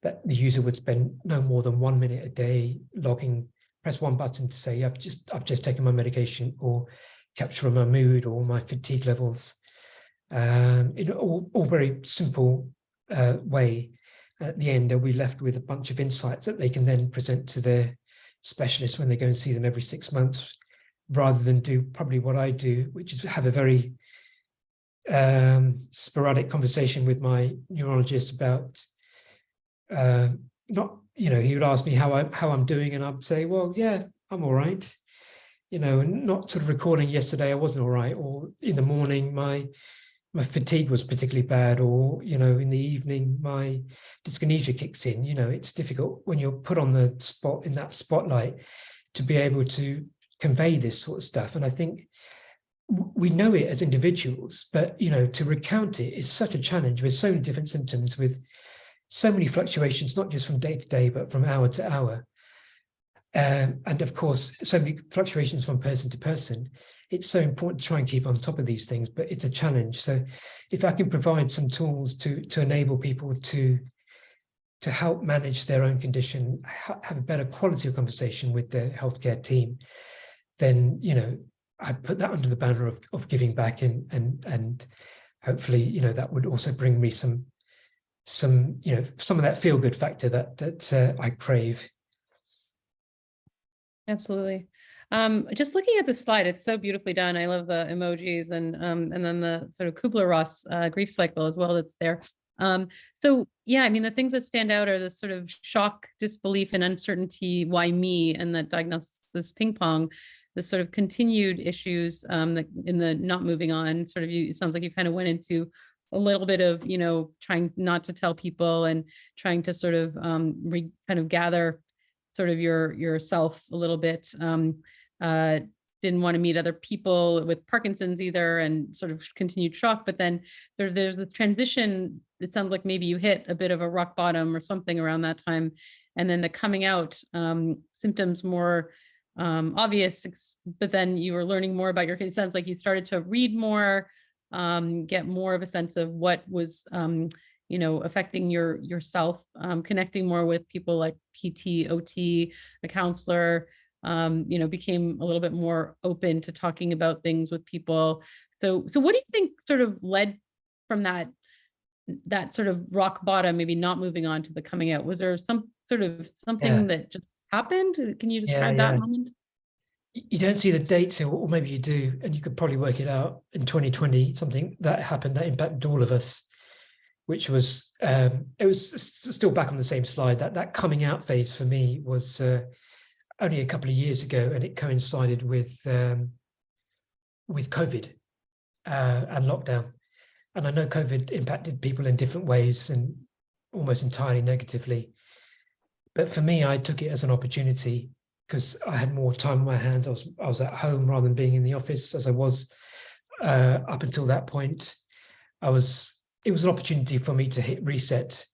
that the user would spend no more than 1 minute a day logging, press one button to say, I've just taken my medication, or capture my mood or my fatigue levels, in all very simple way. At the end, they'll be left with a bunch of insights that they can then present to their specialist when they go and see them every 6 months, rather than do probably what I do, which is have a very sporadic conversation with my neurologist about he would ask me how I'm doing, and I'd say, well, yeah, I'm all right, and not sort of recalling yesterday I wasn't all right, or in the morning my fatigue was particularly bad, or in the evening my dyskinesia kicks in. It's difficult when you're put on the spot in that spotlight to be able to convey this sort of stuff. And I think we know it as individuals, but to recount it is such a challenge, with so many different symptoms, with so many fluctuations, not just from day to day, but from hour to hour. And of course, so many fluctuations from person to person. It's so important to try and keep on top of these things, but it's a challenge. So if I can provide some tools to enable people to help manage their own condition, have a better quality of conversation with the healthcare team, then, I put that under the banner of giving back, and hopefully, that would also bring me some of that feel-good factor that I crave. Absolutely. Just looking at the slide, it's so beautifully done. I love the emojis and then the sort of Kubler-Ross grief cycle as well that's there. So yeah, the things that stand out are this sort of shock, disbelief, and uncertainty. Why me? And that diagnosis ping pong, this sort of continued issues that in the not moving on. Sort of, it sounds like you kind of went into a little bit of trying not to tell people and trying to sort of kind of gather sort of yourself a little bit. Didn't want to meet other people with Parkinson's either, and sort of continued shock. But then there's the transition. It sounds like maybe you hit a bit of a rock bottom or something around that time. And then the coming out symptoms more obvious, but then you were learning more about it sounds like you started to read more, get more of a sense of what was affecting yourself, connecting more with people like PT, OT, a counselor, became a little bit more open to talking about things with people. So what do you think sort of led from that sort of rock bottom, maybe not moving on, to the coming out? Was there some sort of something that just happened? Can you describe that moment? you don't see the dates, or maybe you do, and you could probably work it out. In 2020, something that happened that impacted all of us, which was, it was still back on the same slide, that coming out phase for me was only a couple of years ago, and it coincided with COVID and lockdown. And I know COVID impacted people in different ways and almost entirely negatively. But for me, I took it as an opportunity because I had more time on my hands. I was at home rather than being in the office as I was up until that point. It was an opportunity for me to hit reset.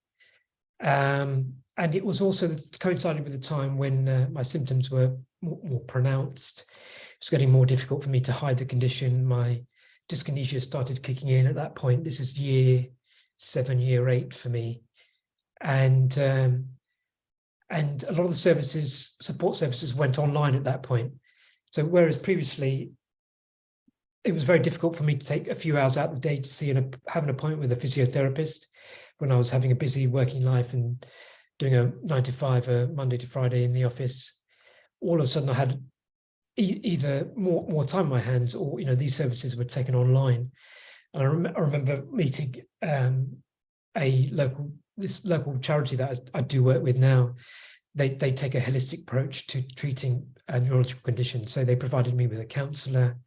And it was also coincided with the time when my symptoms were more pronounced. It was getting more difficult for me to hide the condition. My dyskinesia started kicking in at that point. This is year 7, year 8 for me. And a lot of the support services went online at that point. So whereas previously it was very difficult for me to take a few hours out of the day to see and have an appointment with a physiotherapist when I was having a busy working life and doing a 9 to 5, Monday to Friday in the office, all of a sudden I had either more time on my hands, or these services were taken online. And I remember meeting this local charity that I do work with now. They take a holistic approach to treating neurological conditions. So they provided me with a counsellor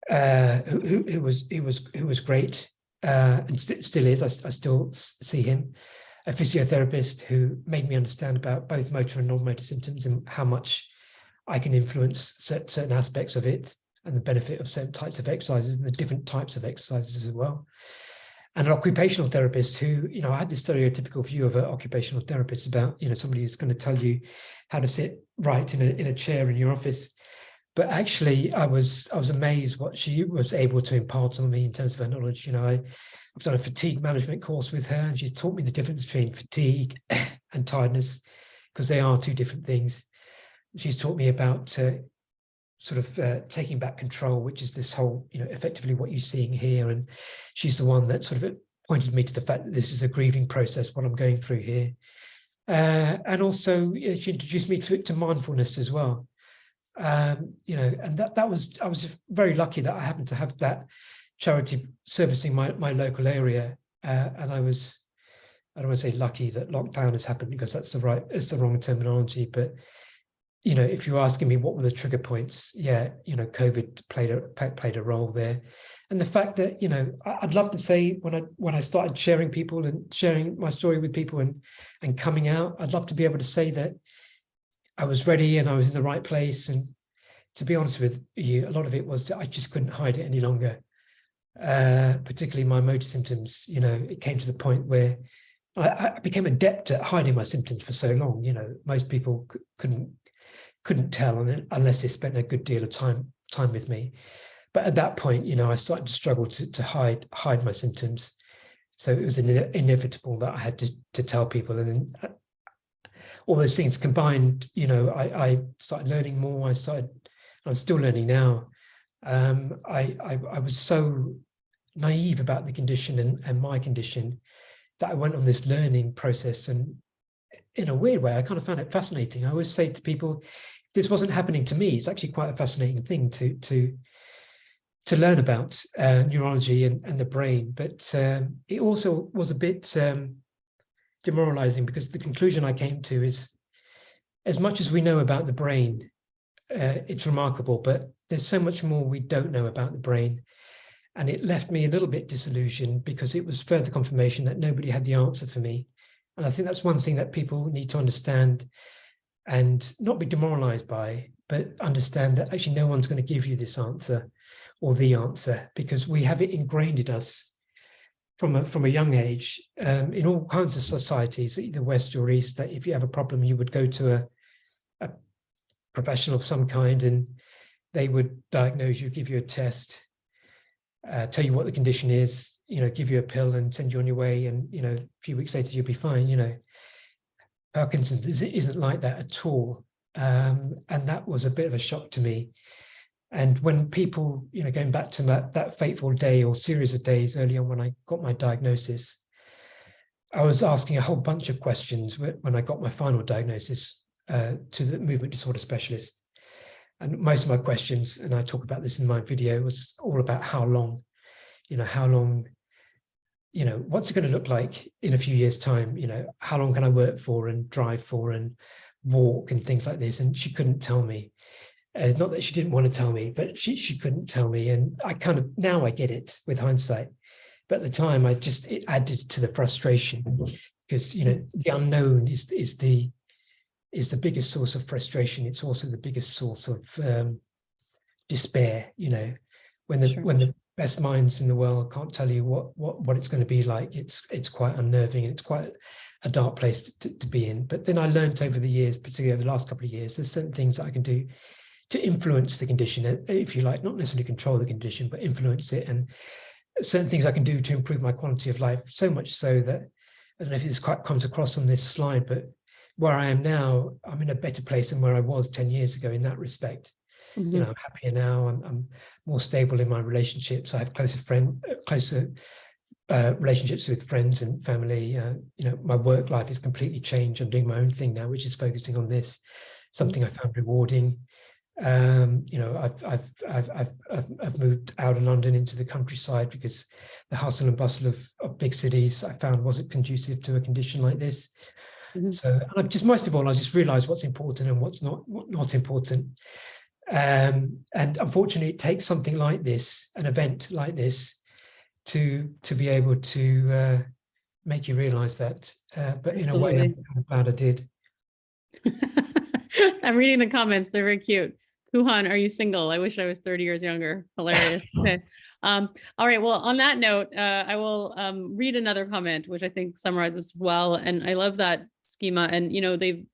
who was great, and still is. I still see him. A physiotherapist who made me understand about both motor and non-motor symptoms and how much I can influence certain aspects of it, and the benefit of certain types of exercises and the different types of exercises as well. And an occupational therapist who, I had this stereotypical view of an occupational therapist about, somebody who's going to tell you how to sit right in a chair in your office. But actually, I was amazed what she was able to impart on me in terms of her knowledge. I've done a fatigue management course with her, and she's taught me the difference between fatigue and tiredness, because they are two different things. She's taught me about taking back control, which is this whole, effectively what you're seeing here. And she's the one that sort of pointed me to the fact that this is a grieving process, what I'm going through here. And also she introduced me to mindfulness as well. And I was just very lucky that I happened to have that charity servicing my local area. And I don't want to say lucky that lockdown has happened, because it's the wrong terminology, but if you're asking me what were the trigger points, COVID played a role there. And the fact that, I'd love to say when I started sharing people and sharing my story with people and coming out, I'd love to be able to say that I was ready and I was in the right place. And to be honest with you, a lot of it was that I just couldn't hide it any longer. Particularly my motor symptoms, it came to the point where I became adept at hiding my symptoms for so long. Most people couldn't tell unless they spent a good deal of time with me. But at that point, I started to struggle to hide my symptoms. So it was inevitable that I had to tell people. And then all those things combined, I started learning more. I'm still learning now. I was so naive about the condition and my condition that I went on this learning process. And in a weird way, I kind of found it fascinating. I always say to people, if this wasn't happening to me, it's actually quite a fascinating thing to learn about neurology and the brain. But it also was a bit demoralizing, because the conclusion I came to is, as much as we know about the brain, it's remarkable, but there's so much more we don't know about the brain. And it left me a little bit disillusioned, because it was further confirmation that nobody had the answer for me. And I think that's one thing that people need to understand and not be demoralized by, but understand that actually no one's going to give you this answer or the answer, because we have it ingrained in us from a young age, in all kinds of societies, either West or East, that if you have a problem, you would go to a professional of some kind, and they would diagnose you, give you a test, tell you what the condition is, give you a pill and send you on your way. And, a few weeks later, you'll be fine. Parkinson isn't like that at all. And that was a bit of a shock to me. And when people, going back to that fateful day or series of days early on when I got my diagnosis, I was asking a whole bunch of questions when I got my final diagnosis to the movement disorder specialist. And most of my questions, and I talk about this in my video, was all about how long, how long, what's it going to look like in a few years' time? How long can I work for and drive for and walk and things like this? And she couldn't tell me. Not that she didn't want to tell me, but she couldn't tell me. And I now I get it with hindsight. But at the time, it added to the frustration, because, the unknown is the biggest source of frustration. It's also the biggest source of despair. When the best minds in the world can't tell you what it's going to be like, it's quite unnerving, and it's quite a dark place to be in. But then I learned over the years, particularly over the last couple of years, there's certain things that I can do to influence the condition, if you like, not necessarily control the condition, but influence it, and certain things I can do to improve my quality of life. So much so that, I don't know if this quite comes across on this slide, but where I am now, I'm in a better place than where I was 10 years ago in that respect. Mm-hmm. I'm happier now. I'm more stable in my relationships. I have closer relationships with friends and family. My work life is completely changed. I'm doing my own thing now, which is focusing on this, something I found rewarding. I've moved out of London into the countryside, because the hustle and bustle of big cities I found wasn't conducive to a condition like this. Mm-hmm. So most of all, I just realized what's important and what's not important. And unfortunately, it takes something like this, an event like this, to be able to make you realize that. But in Absolutely. a way, I'm glad I did. I'm reading the comments. They're very cute. Kuhan, are you single? I wish I was 30 years younger. Hilarious. Okay. All right. Well, on that note, I will read another comment, which I think summarizes well. And I love that schema. And, they've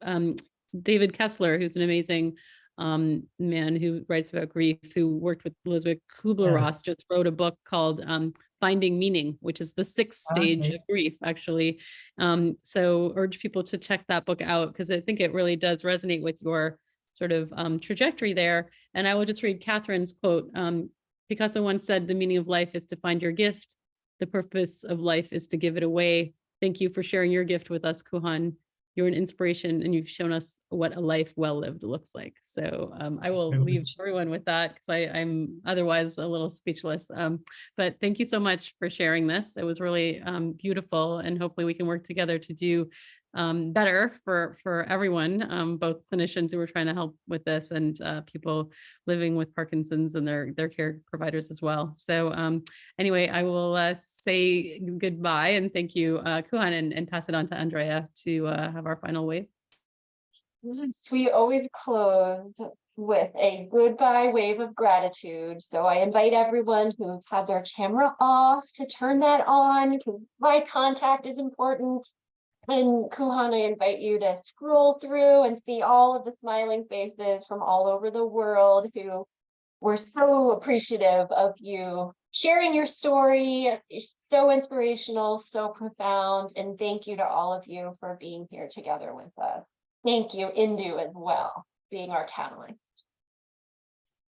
David Kessler, who's an amazing man who writes about grief, who worked with Elizabeth Kubler-Ross, just wrote a book called Finding Meaning, which is the 6th stage of grief, actually. So urge people to check that book out, because I think it really does resonate with your sort of trajectory there. And I will just read Catherine's quote. Picasso once said, "The meaning of life is to find your gift. The purpose of life is to give it away." Thank you for sharing your gift with us, Kuhan. You're an inspiration, and you've shown us what a life well lived looks like. So I will leave everyone with that, because I'm otherwise a little speechless. But thank you so much for sharing this. It was really beautiful, and hopefully we can work together to do better for everyone, both clinicians who are trying to help with this, and people living with Parkinson's and their care providers as well. So anyway, I will say goodbye and thank you, Kuhan, and pass it on to Andrea to have our final wave. Yes, we always close with a goodbye wave of gratitude. So I invite everyone who's had their camera off to turn that on, because eye contact is important. And Kuhan, I invite you to scroll through and see all of the smiling faces from all over the world who were so appreciative of you sharing your story. It's so inspirational, so profound. And thank you to all of you for being here together with us. Thank you, Indu, as well, being our catalyst.